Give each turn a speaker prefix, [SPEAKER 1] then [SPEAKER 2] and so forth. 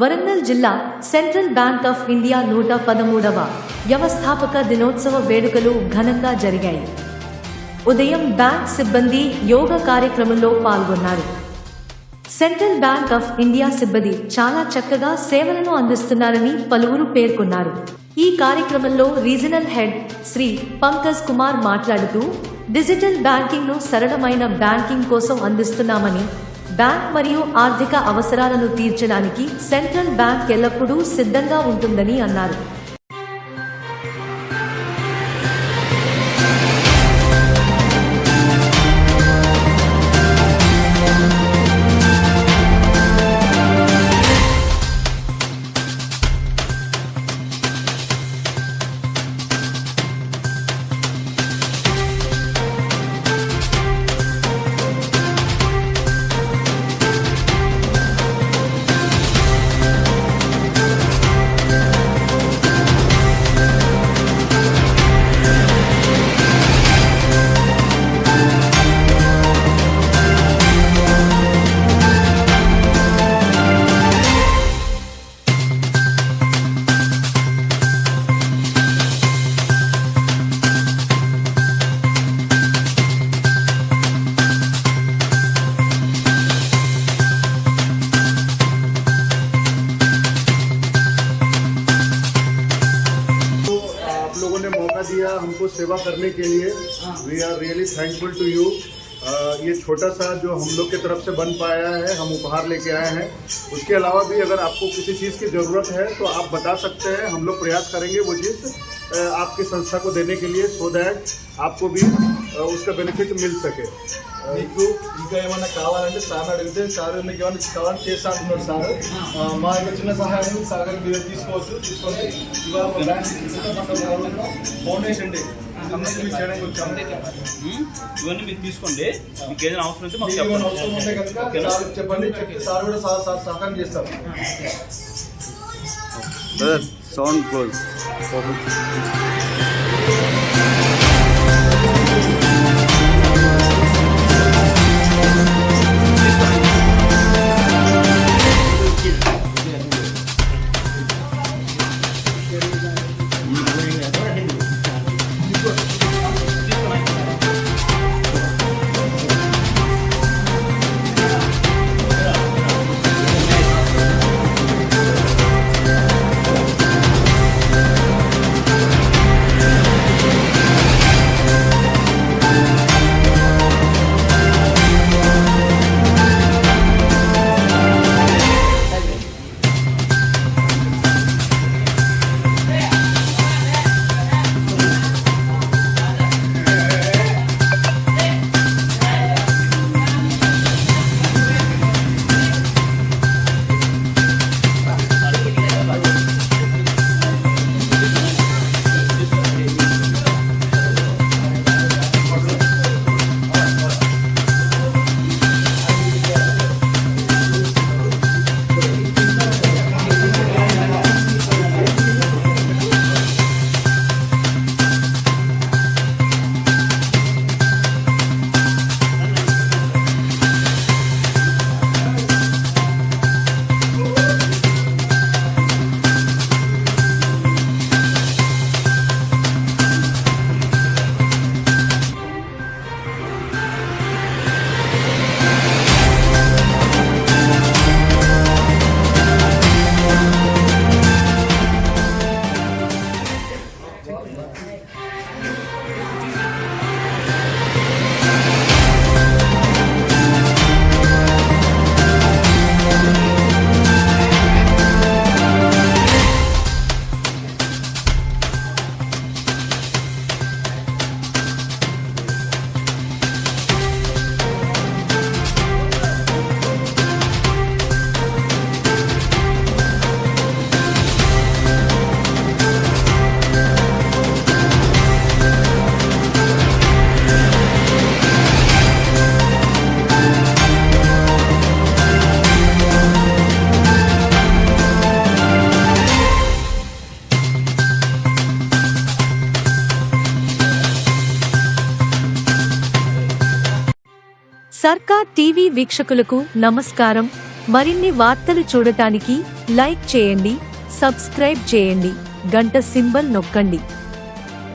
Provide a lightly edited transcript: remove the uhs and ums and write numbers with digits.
[SPEAKER 1] వరంగల్ జిల్లా central bank of India 113వ వ్యవస్థాపక దినోత్సవ వేడుకలు ఘనంగా జరిగాయి. ఉదయం బ్యాంక్ సిబ్బంది యోగా కార్యక్రమంలో పాల్గొన్నారు. సెంట్రల్ బ్యాంక్ ఆఫ్ ఇండియా సిబ్బంది చాలా చక్కగా సేవలను అందిస్తున్నారని పలువురు పేర్కొన్నారు. ఈ కార్యక్రమంలో రీజనల్ హెడ్ శ్రీ పంకజ్ కుమార్ మాట్లాడుతూ, డిజిటల్ బ్యాంకింగ్ ను సరళమైన బ్యాంకింగ్ కోసం అందిస్తున్నామని, బ్యాంక్ మరియు ఆర్థిక అవసరాలను తీర్చడానికి సెంట్రల్ బ్యాంక్ ఎల్లప్పుడూ సిద్ధంగా ఉంటుందని అన్నారు.
[SPEAKER 2] लोगों ने मौका दिया हमको सेवा करने के लिए. We are really thankful to you. ये छोटा सा जो हम लोग की तरफ से बन पाया है, हम उपहार लेके आए हैं. उसके अलावा भी अगर आपको किसी चीज़ की ज़रूरत है तो आप बता सकते हैं. हम लोग प्रयास करेंगे वो चीज़ आपकी संस्था को देने के लिए, सो दैट आपको भी उसका बेनिफिट मिल सके.
[SPEAKER 3] మీకు ఇంకా ఏమైనా కావాలంటే సార్ అడిగితే సార్ మీకు ఏమైనా కావాలని చేస్తా అంటున్నారు సార్. మా యొక్క చిన్న సహాయాన్ని సార్ మీరు తీసుకోండి. ఇవాళ బ్యాంక్ ఫౌండేషన్ డే చేయడానికి వచ్చాము.
[SPEAKER 4] ఇవన్నీ మీరు తీసుకోండి. మీకు ఏదైనా అవసరం అయితే మాకు
[SPEAKER 3] ఏమైనా అవసరం ఉంటే కనుక సార్ చెప్పండి. సార్ కూడా సార్ సహకారం చేస్తారు.
[SPEAKER 2] Sound close.
[SPEAKER 1] సర్కార్ టీవీ వీక్షకులకు నమస్కారం. మరిన్ని వార్తలు చూడటానికి లైక్ చేయండి, సబ్స్క్రైబ్ చేయండి, గంట సింబల్ నొక్కండి.